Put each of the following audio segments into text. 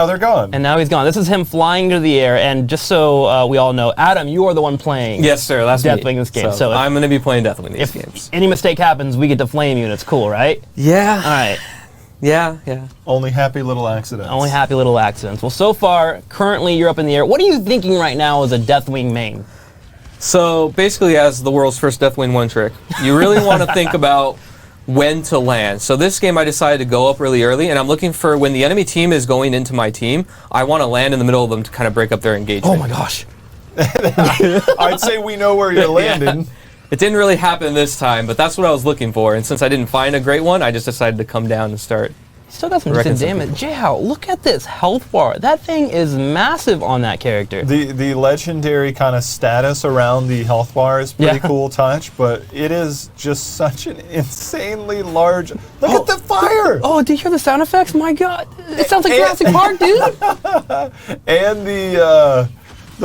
now they're gone. And now he's gone. This is him flying into the air, and just so we all know, Adam, you are the one playing. Yes, sir. That's Deathwing me. this game. So I'm going to be playing Deathwing these games. Any mistake happens, we get to flame you, and it's cool, right? Yeah. All right. Yeah. Only happy little accidents. Only happy little accidents. Well, so far, currently, you're up in the air. What are you thinking right now as a Deathwing main? So basically, as the world's first Deathwing one trick, you really want to think about when to land. So this game, I decided to go up really early, and I'm looking for when the enemy team is going into my team, I want to land in the middle of them to kind of break up their engagement. Oh my gosh. I'd say we know where you're landing. It didn't really happen this time, but that's what I was looking for. And since I didn't find a great one, I just decided to come down and start. Still got some decent damage. J-How, look at this health bar. That thing is massive on that character. The legendary kind of status around the health bar is pretty cool touch, but it is just such an insanely large... Look at the fire! Oh, do you hear the sound effects? My God. It sounds like Jurassic Park, dude. And the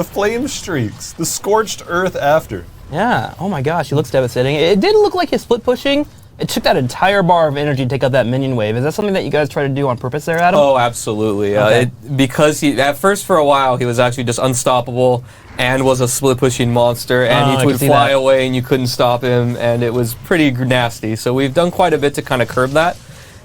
flame streaks, the scorched earth after. Yeah. Oh my gosh, he looks devastating. It did look like his split pushing. It took that entire bar of energy to take out that minion wave. Is that something that you guys try to do on purpose there, Adam? Oh, absolutely. Okay. Because at first for a while he was actually just unstoppable and was a split pushing monster, and he would fly away and you couldn't stop him, and it was pretty nasty. So we've done quite a bit to kind of curb that.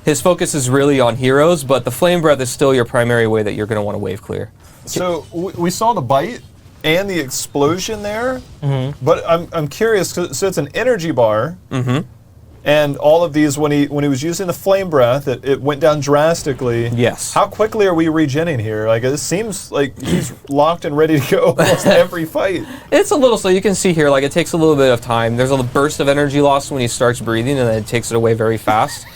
His focus is really on heroes, but the flame breath is still your primary way that you're going to want to wave clear. So we saw the bite and the explosion there, but I'm curious. So it's an energy bar. And all of these, when he was using the flame breath, it went down drastically. Yes. How quickly are we regenning here? Like, it seems like he's locked and ready to go almost every fight. It's a little, so you can see here, like, it takes a little bit of time. There's a burst of energy loss when he starts breathing, and then it takes it away very fast.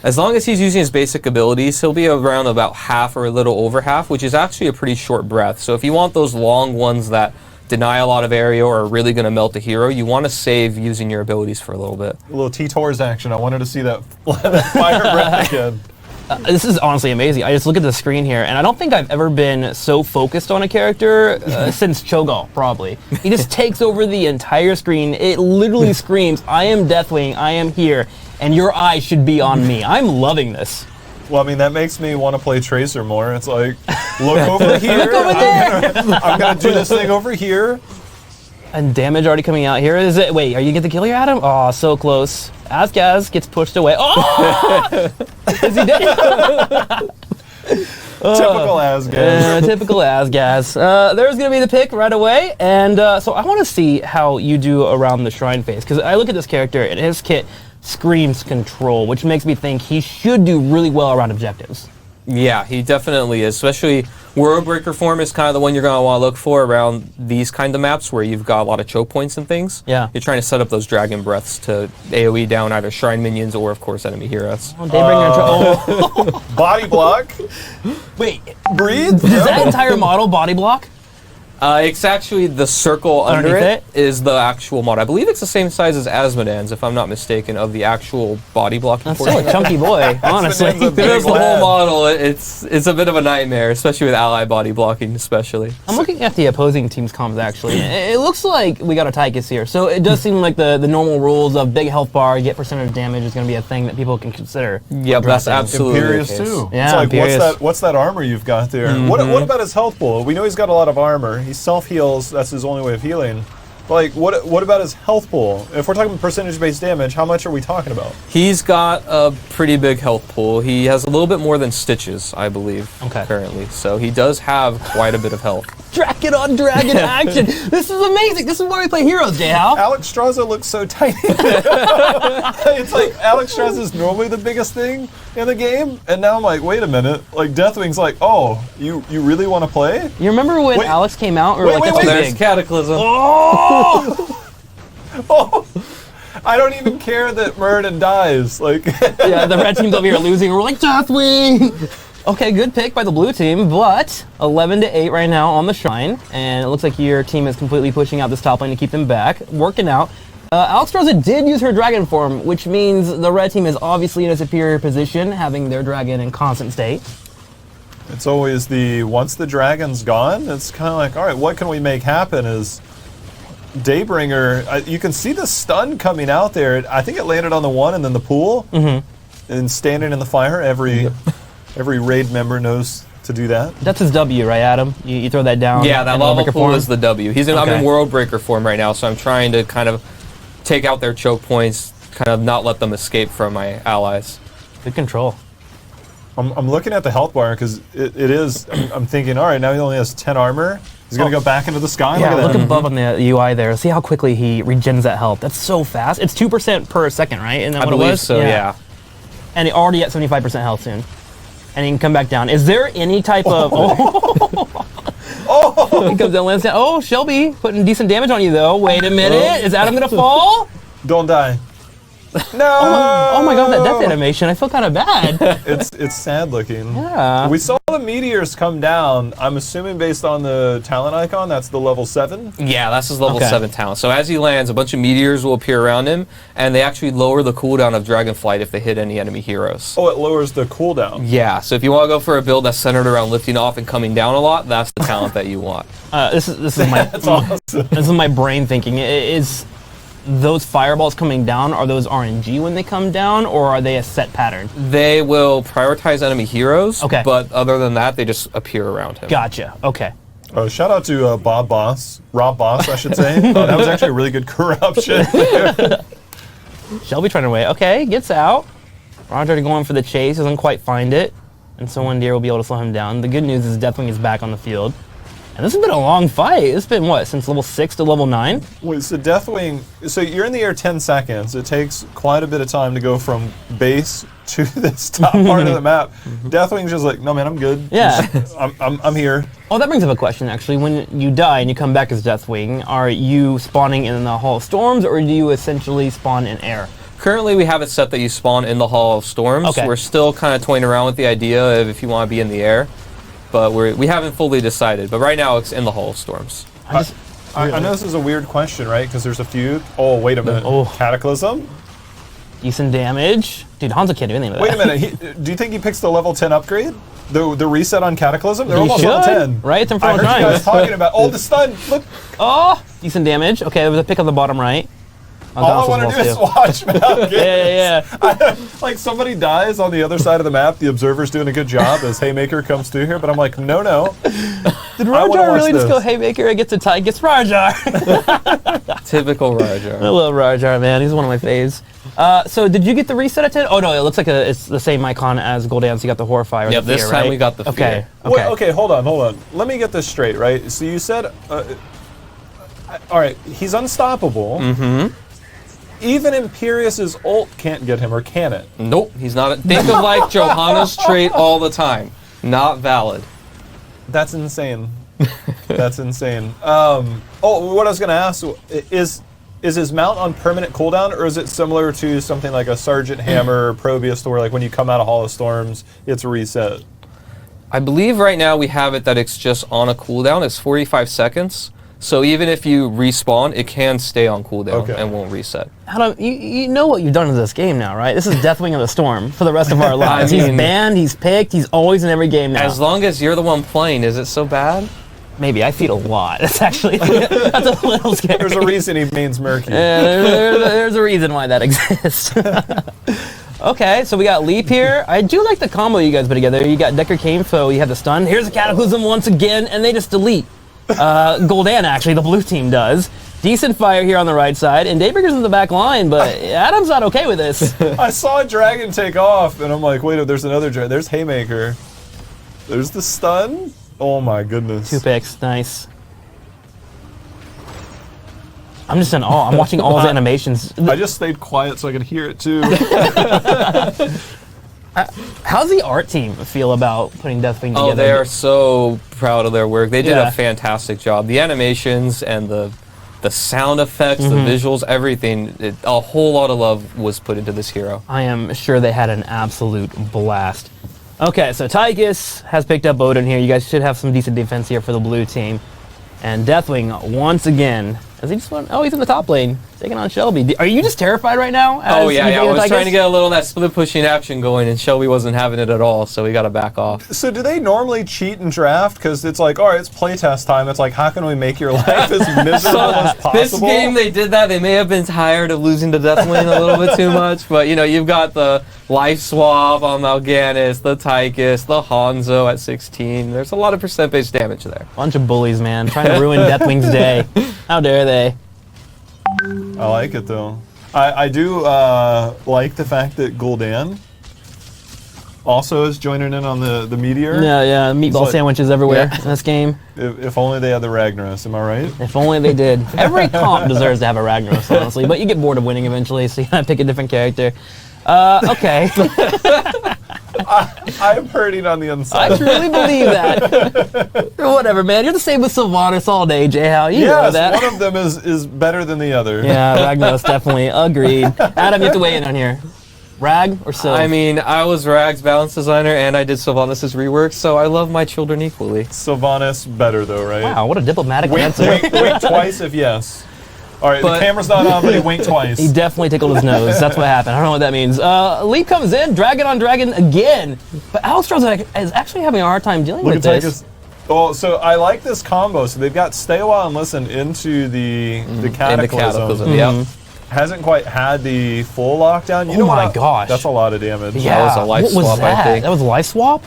As long as he's using his basic abilities, he'll be around about half or a little over half, which is actually a pretty short breath. So if you want those long ones that deny a lot of area or are really going to melt a hero, you want to save using your abilities for a little bit. A little T-Tors action. I wanted to see that fire breath again. This is honestly amazing. I just look at the screen here, and I don't think I've ever been so focused on a character since Cho'Gall, probably. He just takes over the entire screen. It literally screams, I am Deathwing, I am here, and your eyes should be on me. I'm loving this. Well, I mean, that makes me want to play Tracer more. It's like, look over here. Look over there. I'm going to do this thing over here. And damage already coming out here. Is it? Wait, are you going to get the kill here, Adam? Oh, so close. Asgaz gets pushed away. Oh! Is he dead? Typical Asgaz. Typical Asgaz. There's going to be the pick right away. And so I want to see how you do around the shrine phase. Because I look at this character, and his kit screams control, which makes me think he should do really well around objectives. Yeah, he definitely is. Especially World Breaker form is kind of the one you're going to want to look for around these kind of maps where you've got a lot of choke points and things. Yeah. You're trying to set up those dragon breaths to AoE down either shrine minions or, of course, enemy heroes. Body block. Wait, Breathe? is that entire model body block? It's actually the circle under Underneath it is the actual mod. I believe it's the same size as Asmodan's, if I'm not mistaken, of the actual body blocking That's portion. still a chunky boy, honestly. Asmodan's a There's the whole lad. model. It's a bit of a nightmare, especially with ally body blocking, especially. I'm looking at the opposing team's comms, actually. It looks like we got a Tychus here. So it does seem like the normal rules of big health bar, get percentage damage is going to be a thing that people can consider. Yep, that's absolutely Imperious the case. too. Yeah, it's like, Imperious. what's that armor you've got there? What about his health pool? We know he's got a lot of armor. He self-heals. That's his only way of healing. But like, what about his health pool? If we're talking percentage-based damage, how much are we talking about? He's got a pretty big health pool. He has a little bit more than Stitches, I believe, currently. So he does have quite a bit of health. Dragon on dragon action. This is amazing. This is why we play heroes, J-How. Alex Straza looks so tiny. It's like Alex Straza is normally the biggest thing in the game, and now I'm like, wait a minute. Like Deathwing's like, oh, you really want to play? You remember when Wait. Alex came out? We were like, Wait, it's too There's big. Cataclysm. Oh, I don't even care that Murden dies. Like, Yeah, the red team's over here losing, and we're like, Deathwing! Okay, good pick by the blue team, but 11-8 right now on the shrine, and it looks like your team is completely pushing out this top lane to keep them back, working out. Alex Straza did use her dragon form, which means the red team is obviously in a superior position, having their dragon in constant state. it's always once the dragon's gone, it's kind of like, all right, what can we make happen? Is Daybringer, you can see the stun coming out there. I think it landed on the one and then the pool, and standing in the fire. Every raid member knows to do that. That's his W, right, Adam? You throw that down. Yeah, that in lava Worldbreaker pool form? is the W. I'm in World Breaker form right now, so I'm trying to kind of take out their choke points, kind of not let them escape from my allies. Good control. I'm looking at the health bar because it is. I'm thinking, all right, now he only has 10 armor. He's gonna go back into the sky. Yeah, look at look that. above on the UI there. See how quickly he regens that health. That's so fast. It's 2% per second, right? Isn't that I what it believe was? so, yeah. And he already at 75% health soon. And he can come back down. Is there any type of... Oh! He comes down, lands down. Oh, Shelby putting decent damage on you, though. Wait a minute. Is Adam going to fall? Don't die. No! Oh my god, that death animation. I feel kind of bad. It's sad looking. Yeah. We saw the meteors come down. I'm assuming based on the talent icon, that's the level 7. Yeah, that's his level Okay. 7 talent. So as he lands, a bunch of meteors will appear around him, and they actually lower the cooldown of Dragonflight if they hit any enemy heroes. Oh, it lowers the cooldown. Yeah, so if you want to go for a build that's centered around lifting off and coming down a lot, that's the talent that you want. This is my That's awesome. this is my brain thinking. Is those fireballs coming down, are those RNG when they come down, or are they a set pattern? They will prioritize enemy heroes, Okay. but other than that, they just appear around him. Gotcha. Okay. Shout out to Rob Boss, I should say. That was actually a really good corruption. Shelby trying to wait. Okay, gets out. Roger going for the chase, doesn't quite find it. And so one deer will be able to slow him down. The good news is Deathwing is back on the field. And this has been a long fight. It's been, what, since level 6 to level 9? Wait, so Deathwing, so you're in the air 10 seconds. It takes quite a bit of time to go from base to this top part of the map. Deathwing's just like, no man, I'm good. Yeah. I'm here. Oh, that brings up a question, actually. When you die and you come back as Deathwing, are you spawning in the Hall of Storms, or do you essentially spawn in air? Currently, we have it set that you spawn in the Hall of Storms. Okay. We're still kind of toying around with the idea of if you want to be in the air, but we haven't fully decided. But right now, it's in the Hall of Storms. I know this is a weird question, right? Because there's a few. Oh, wait a minute. Oh. Cataclysm? Decent damage. Dude, Hanzo can't do anything with Wait a that. minute. Do you think he picks the level 10 upgrade? The reset on Cataclysm? They're He almost level should, 10. right? It's in I front heard of you guys Shrines. talking about. Oh, the stun. Look. Oh, decent damage. Okay, there was a pick on the bottom right. All I want to do is watch map games. Yeah. Like somebody dies on the other side of the map, the observer's doing a good job as Haymaker comes through here, but I'm like, no. Did I wanna Rajar watch really just this. go Haymaker and gets a tie? Gets Rajar. Typical I Rajar. love Rajar, man. He's one of my faves. So did you get the reset at 10? Oh no, it looks like it's the same icon as Goldan, so you got the Horrify. Yep, this time we got the Okay. Fear. Okay. Okay, hold on. Let me get this straight, right? So you said, all right, he's unstoppable. Mm-hmm. Even Imperious's ult can't get him, or can it? Nope, he's not. Think of like Johanna's trait all the time. Not valid. That's insane. That's insane. Oh, what I was going to ask is his mount on permanent cooldown, or is it similar to something like a Sergeant Hammer or Probius, where like when you come out of Hall of Storms, it's reset? I believe right now we have it that it's just on a cooldown. It's 45 seconds. So even if you respawn, it can stay on cooldown and won't reset. Adam, you know what you've done in this game now, right? This is Deathwing of the Storm for the rest of our lives. He's banned, he's picked, he's always in every game now. As long as you're the one playing, is it so bad? Maybe, I feed a lot. That's actually, that's a little scary. There's a reason he means murky. Yeah, there's a reason why that exists. Okay, so we got Leap here. I do like the combo you guys put together. You got Decker Cane Foe, you have the stun. Here's a Cataclysm once again, and they just delete. Goldan, actually, the blue team does. Decent fire here on the right side, and Daybreaker's in the back line, but Adam's not okay with this. I saw a dragon take off, and I'm like, wait, there's another dragon. There's Haymaker. There's the stun. Oh my goodness. 2 picks, nice. I'm just in awe. I'm watching all his animations. I just stayed quiet so I could hear it too. How's the art team feel about putting Deathwing together? Oh, they are so proud of their work. They did Yeah. a fantastic job. The animations and the sound effects, the visuals, everything, a whole lot of love was put into this hero. I am sure they had an absolute blast. Okay, so Tychus has picked up Odin here. You guys should have some decent defense here for the blue team. And Deathwing, once again, as he just went, oh, he's in the top lane. Taking on Shelby. Are you just terrified right now? Oh, yeah. I was trying to get a little of that split pushing action going, and Shelby wasn't having it at all, so we got to back off. So do they normally cheat and draft? Because it's like, all right, it's playtest time. It's like, how can we make your life as miserable as possible? This game, they did that. They may have been tired of losing to Deathwing a little bit too much, but, you've got the life swap on Mal'Ganis, the Tychus, the Hanzo at 16. There's a lot of percent-based damage there. Bunch of bullies, man. Trying to ruin Deathwing's day. How dare they? I like it, though. I do like the fact that Gul'dan also is joining in on the Meteor. Yeah, meatball sandwiches everywhere in this game. If only they had the Ragnaros, am I right? If only they did. Every comp deserves to have a Ragnaros, honestly, but you get bored of winning eventually, so you gotta pick a different character. Okay. I'm hurting on the inside. I truly believe that. Whatever, man. You're the same with Sylvanas all day, J-How. You know that. One of them is better than the other. Yeah, Ragnaros, definitely. Agreed. Adam, you have to weigh in on here. Rag or Syl? I mean, I was Rag's balance designer, and I did Sylvanas' rework, so I love my children equally. Sylvanas better, though, right? Wow, what a diplomatic answer. Wink twice if yes. All right, the camera's not on, but he winked twice. He definitely tickled his nose. That's what happened. I don't know what that means. Leap comes in, dragon on dragon again. But Alistar's is actually having a hard time dealing with this. So I like this combo. So they've got Stay a While and Listen into the Cataclysm. Yep. Hasn't quite had the full lockdown. You know my gosh. That's a lot of damage. Yeah. That was a life swap, I think. That was a life swap?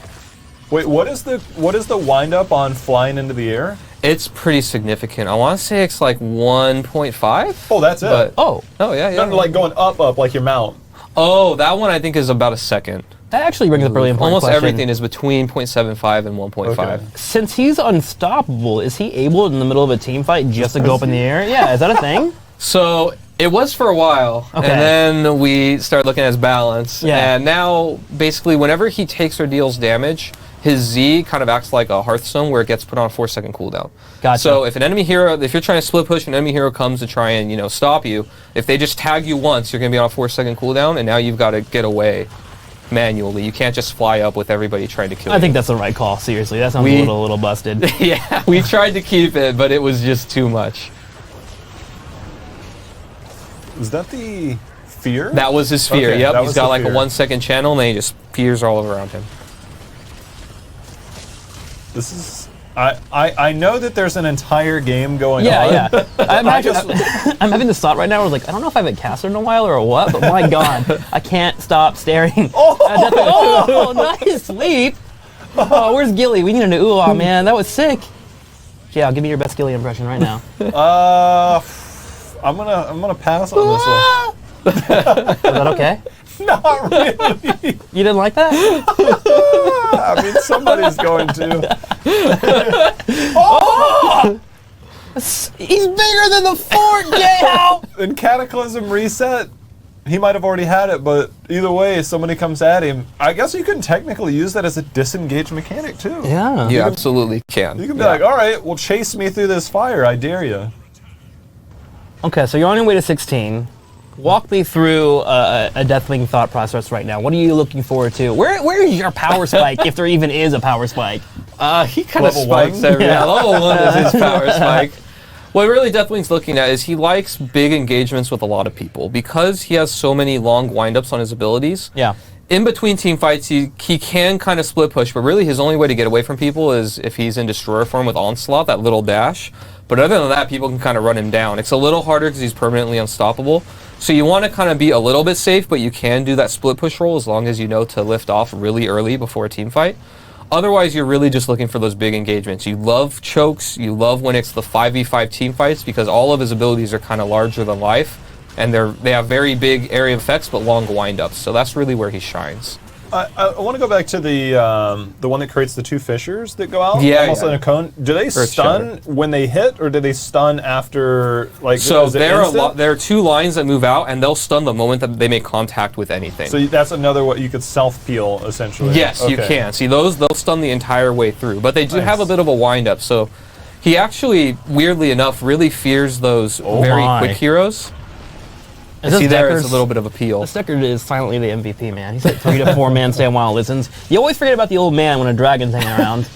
Wait, what is the wind up on flying into the air? It's pretty significant. I want to say it's like 1.5. Oh, that's it. Oh, yeah. Not like going up like your mount. Oh, that one I think is about a second. That actually brings up a really important Almost question. everything is between 0.75 and 1.5. Okay. Since he's unstoppable, is he able in the middle of a team fight just to go up in the air? Yeah, is that a thing? So it was for a while, and then we started looking at his balance. Yeah. And now, basically, whenever he takes or deals damage, his Z kind of acts like a Hearthstone where it gets put on a 4-second cooldown. Gotcha. So if if you're trying to split push, an enemy hero comes to try and stop you, if they just tag you once, you're going to be on a 4-second cooldown, and now you've got to get away manually. You can't just fly up with everybody trying to kill you. I think that's the right call, seriously. That sounds a little busted. Yeah, we tried to keep it, but it was just too much. Is that the fear? That was his fear, Okay, yep. He's got like fear. a 1-second channel, and then he just peers all around him. This is... I know that there's an entire game going on. Yeah. I'm having this thought right now where I was like, I don't know if I haven't casted in a while or what, but my god, I can't stop staring. Oh, nice sleep. Oh, where's Gilly? We need a new ooh, man. That was sick. Yeah, give me your best Gilly impression right now. I'm gonna pass on this one. Is that okay? Not really. You didn't like that? I mean, somebody's going to. He's bigger than the fort, J-How! In Cataclysm Reset, he might have already had it, but either way, somebody comes at him. I guess you can technically use that as a disengage mechanic, too. Yeah. You absolutely can. You can be like, all right, well, chase me through this fire. I dare you. Okay, so you're on your way to 16. Walk me through a Deathwing thought process right now. What are you looking forward to? Where is your power spike, if there even is a power spike? He kind of Level spikes one? every level 1 is his power spike. What really Deathwing's looking at is he likes big engagements with a lot of people. Because he has so many long windups on his abilities, in between team fights, he can kind of split push, but really his only way to get away from people is if he's in Destroyer form with Onslaught, that little dash. But other than that, people can kind of run him down. It's a little harder because he's permanently unstoppable. So you want to kind of be a little bit safe, but you can do that split push roll as long as you know to lift off really early before a team fight. Otherwise, you're really just looking for those big engagements. You love chokes. You love when it's the 5v5 team fights because all of his abilities are kind of larger than life. And they have very big area effects, but long wind-ups. So that's really where he shines. I want to go back to the one that creates the 2 fissures that go out. Yeah, almost in a cone. Do they stun when they hit, or do they stun after? Like, so there are 2 lines that move out, and they'll stun the moment that they make contact with anything. So that's another what you could self-peel essentially. Yes, you can. See, they'll stun the entire way through, but they do have a bit of a wind-up. So he actually, weirdly enough, really fears those very quick heroes. See, there is a little bit of appeal. This Deckard is silently the MVP, man. He's like 3 to 4 man stand while it listens. You always forget about the old man when a dragon's hanging around.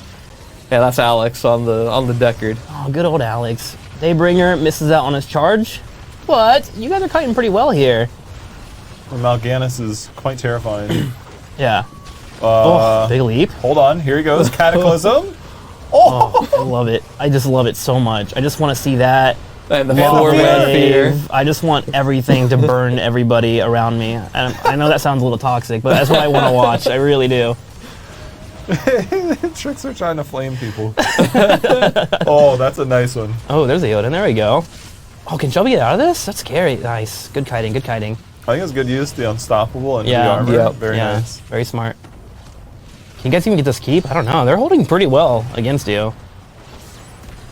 Yeah, that's Alex on the Deckard. Oh, good old Alex. Daybringer misses out on his charge. but you guys are kiting pretty well here. Mal'Ganis is quite terrifying. Yeah. Oh, big leap. Hold on, here he goes. Cataclysm. Oh, I love it. I just love it so much. I just want to see that. And the four-man fear. I just want everything to burn everybody around me. I know that sounds a little toxic, but that's what I want to watch. I really do. Tricks are trying to flame people. Oh, that's a nice one. Oh, there's a Yoda. There we go. Oh, can Shelby get out of this? That's scary. Nice. Good kiting. Good kiting. I think it's good use, the unstoppable and the Yeah. armor. Yep. Very nice. Very smart. Can you guys even get this keep? I don't know. They're holding pretty well against you.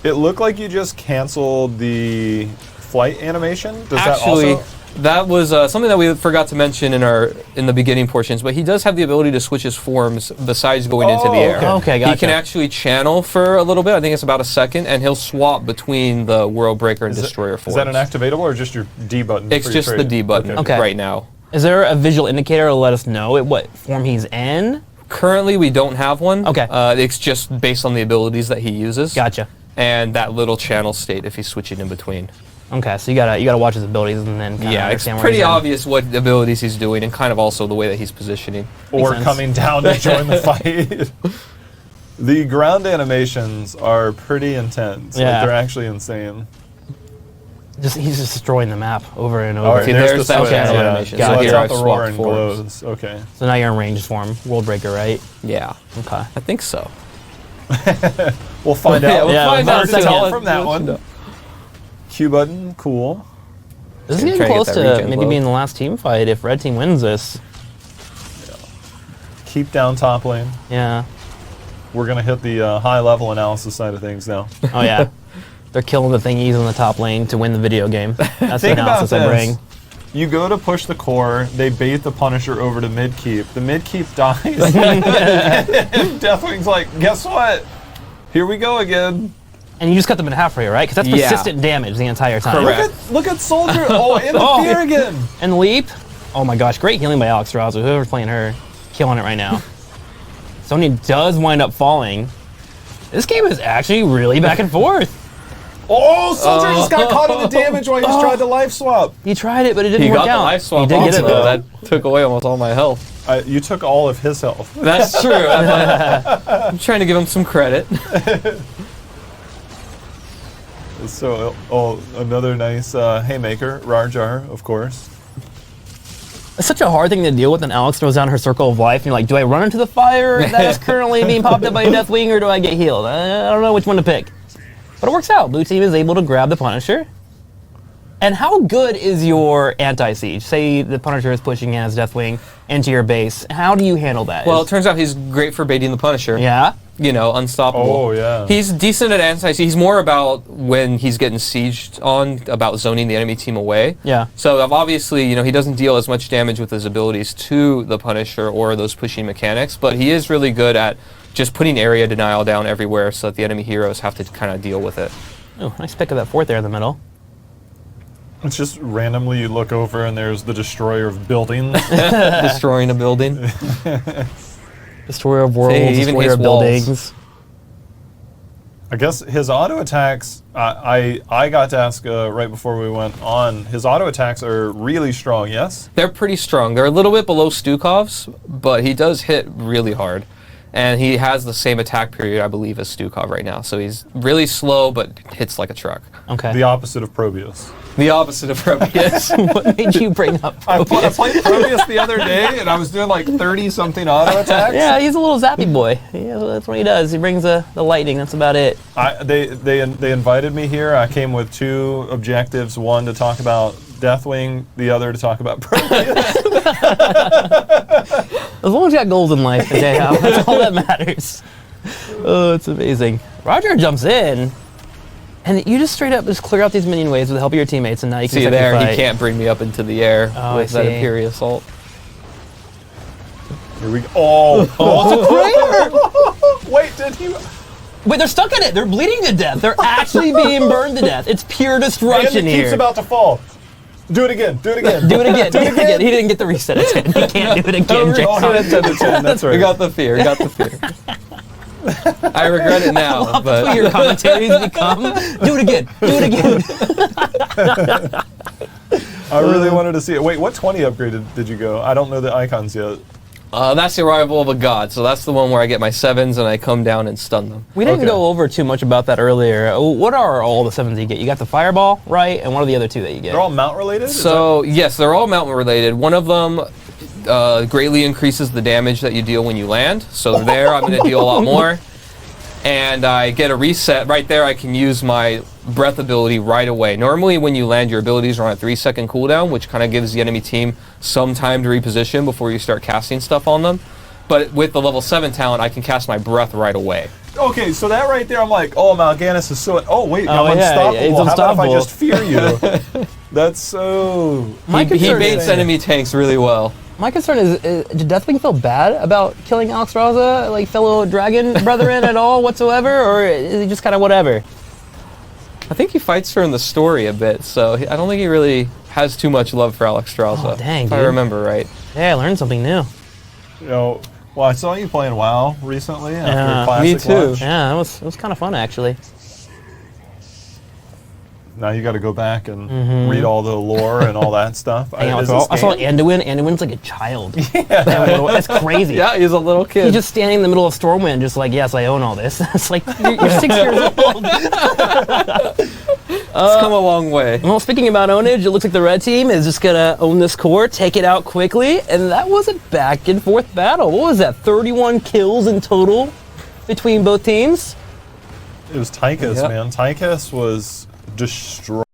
It looked like you just canceled the flight animation. Does Actually, that also? that was something that we forgot to mention in the beginning portions, but he does have the ability to switch his forms besides going into the air. Okay, gotcha. He can actually channel for a little bit. I think it's about a second, and he'll swap between the World Breaker and Destroyer forms. Is that an activatable or just your D button? It's for your just the trade? D button Okay. right now. Is there a visual indicator to let us know what form he's in? Currently, we don't have one. Okay. It's just based on the abilities that he uses. Gotcha. And that little channel state if he's switching in between. Okay, so you gotta watch his abilities and then kind of Yeah, it's understand where pretty he's in. obvious what abilities he's doing and kind of also the way that he's positioning. Or sense. coming down to join the fight. The ground animations are pretty intense. Like, Yeah. they're actually insane. He's just destroying the map over and over. All right, See, there's there's the that switch, channel yeah. animation. So Gotcha. lets here out I've the swapped roaring forms. glows. Okay. So now you're in ranged form, World Breaker, right? Yeah, Okay. I think so. We'll find Yeah, out. we'll find Hard out to tell soon. from that one. Q button, cool. This is Gonna getting try to get close that to regen maybe glow. being the last team fight if red team wins this. Keep down top lane. Yeah. We're gonna hit the high level analysis side of things now. Oh yeah. They're killing the thingies in the top lane to win the video game. That's the Think about analysis I bring. this. You go to push the core, they bait the Punisher over to mid keep. The mid keep dies. Deathwing's like, guess what? Here we go again. And you just cut them in half for you, right? Because that's Yeah. persistent damage the entire time. Correct. Look at Soldier. Oh, in the Oh. fear again. And leap. Oh my gosh, great healing by Alex Rouser. Whoever's playing her, killing it right now. Sony does wind up falling. This game is actually really back and forth. Oh, Soldier just got caught in the damage while he just tried to life swap. He tried it, but it didn't He work got out. the life swap He did get it also, though. That took away almost all my health. You took all of his health. That's true. I'm trying to give him some credit. So, another nice haymaker. Rarjar, of course. It's such a hard thing to deal with when Alex throws down her circle of life and you're like, do I run into the fire that is currently being popped up by a Deathwing or do I get healed? I don't know which one to pick. But it works out. Blue team is able to grab the Punisher. And how good is your anti-siege? Say the Punisher is pushing in as Deathwing into your base. How do you handle that? Well, it turns out he's great for baiting the Punisher. yeah? You know, unstoppable. Oh, yeah. He's decent at anti-siege. He's more about when he's getting sieged on, about zoning the enemy team away. Yeah. So obviously, you know, he doesn't deal as much damage with his abilities to the Punisher or those pushing mechanics, but he is really good at just putting area denial down everywhere so that the enemy heroes have to kind of deal with it. Oh, nice pick of that fourth there in the middle. It's just randomly you look over and there's the destroyer of buildings. Destroying a building. Destroyer of worlds, See, even destroyer his of walls. buildings. I guess his auto attacks, I got to ask right before we went on, his auto attacks are really strong, yes? They're pretty strong. They're a little bit below Stukov's, but he does hit really hard. And he has the same attack period, I believe, as Stukov right now. So he's really slow, but hits like a truck. Okay. The opposite of Probius. The opposite of Probius. What made you bring up I Probius? played Probius the other day and I was doing like 30-something auto attacks. Yeah, he's a little zappy boy. Yeah, that's what he does. He brings the lightning. That's about it. They invited me here. I came with two objectives. One to talk about Deathwing, the other to talk about Probius. As long as you got goals in life, okay, that's all that matters. Oh, it's amazing. Roger jumps in, and you just straight up just clear out these minion waves with the help of your teammates, and now you can See set there, your he fight. can't bring me up into the air Oh, with I that see. Imperial Assault. Here we go. Oh, it's a crater! Wait, did he? Wait, they're stuck in it. They're bleeding to death. They're actually being burned to death. It's pure And destruction the keep's here. about to fall. Do it again. Do it again. Do it again. Do it again. He didn't get the reset at 10. He can't do it again, Oh, Jason. that's 10 to 10. That's right. We got the fear. Got the fear. I regret it now, What but your commentaries become? Do it again. Do it again. I really wanted to see it. Wait, what 20 upgrade did you go? I don't know the icons yet. that's the arrival of a god. So that's the one where I get my 7s and I come down and stun them. We didn't Okay. go over too much about that earlier. What are all the 7s you get? You got the fireball, right? And what are the other 2 that you get? They're all mount related? Is So yes, they're all mountain related. One of them greatly increases the damage that you deal when you land. So there, I'm going to deal a lot more. And I get a reset. Right there, I can use my breath ability right away. Normally, when you land, your abilities are on a 3-second cooldown, which kind of gives the enemy team some time to reposition before you start casting stuff on them. But with the level 7 talent, I can cast my breath right away. Okay, so that right there, I'm like, oh, Mal'Ganis is so... Oh, wait, I'm yeah, unstoppable. it's How about if I unstoppable. just fear you? That's so... My He concern baits is- enemy tanks really well. My concern is did Deathwing feel bad about killing Alex Raza, like fellow dragon brethren at all whatsoever, or is he just kind of whatever? I think he fights her in the story a bit, so I don't think he really has too much love for Alex Strauza. Oh, dang, if I dude. remember right. Yeah, I learned something new. You know, well, I saw you playing WoW recently after Yeah, Classic me too. launch. Yeah, it was kind of fun actually. Now you got to go back and read all the lore and all that stuff. Hang on, Is I this saw game- Anduin. Anduin's like a child. That's crazy. Yeah, he's a little kid. He's just standing in the middle of Stormwind, just like, yes, I own all this. It's like, you're 6 years old. It's come a long way. Well, speaking about ownage, it looks like the red team is just gonna own this core, take it out quickly, and that was a back and forth battle. What was that, 31 kills in total between both teams? It was Tychus, Yep. man. Tychus was destroyed.